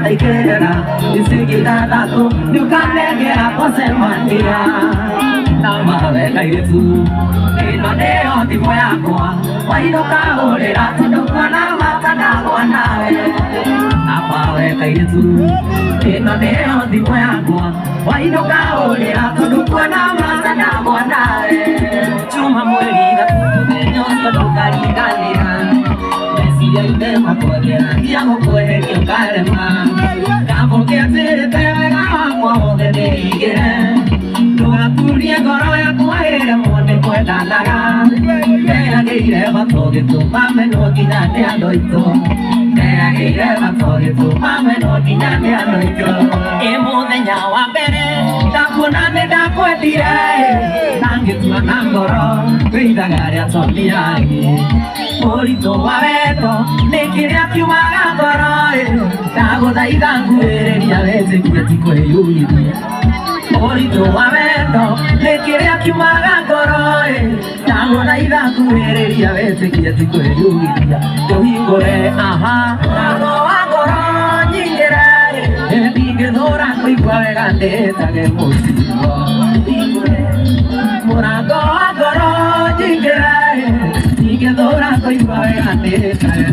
taikera isigida tatu yukanegera kosemandia namawe kairetu ino neo thimo yakwa wainuka urira tondu mwana matandagwo nawe namawe kairetu ino neo thimo yakwa wainuka urira tondu mwana matandagwo nawe chuma mweri gatatu nyoso ndukariganira mesiria inde makwagera ndiamukwehe kiukarema kamuketete wega wakwa wothe nĩigĩre ndũgaturie ngoro yakwa ĩrĩa mone kwendanaga ndeagĩire matũ gĩtũma menwo nginya nĩ andũ aitũ ndeagĩire matũ gĩtũma menwo nginya nĩ andũ aitũ ĩ mũthenya wa mbere ndakuona nĩ ndakwendire na ngĩtua na ngoro wĩithaga rĩa tondiarĩ ũritũ wa wendo nĩ kĩrĩa kiumaga ngoro ndagũthaitha nguhĩrĩria wĩtĩkie ti kwĩyumithia ũritũ wa wendo nĩ kĩrĩa kiumaga ngoro ndagũthaitha nguhĩrĩria wĩtĩkie ti kwĩyumithia tũhingũre mũrango wa ngoro nyingĩre ndingĩthũra kũigua wega ndĩtage mũcigo mũrango wa ngoro nyingĩre ndingĩthũra kũigua wega ndĩtage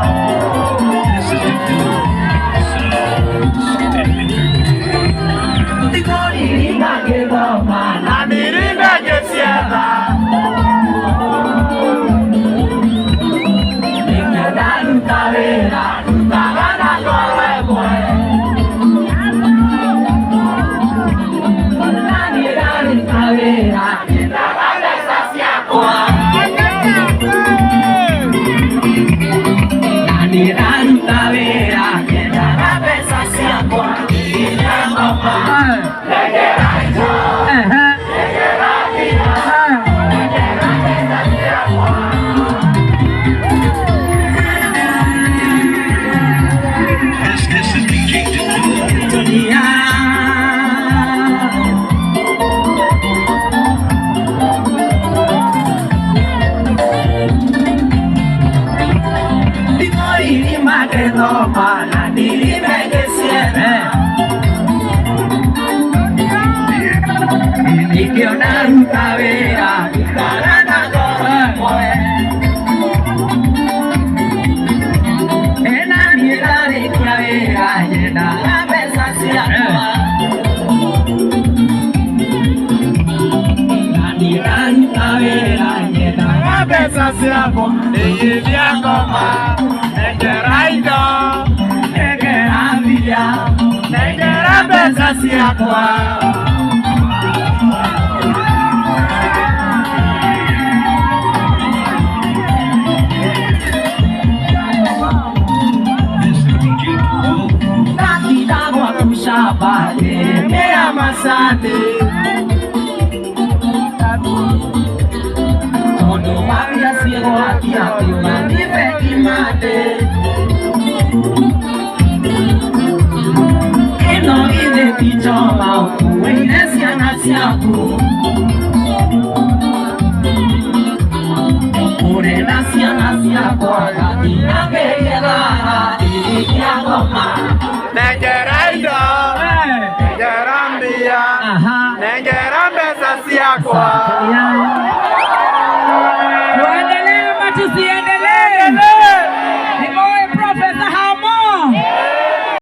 Nengerambia, nengerambesa siakwa.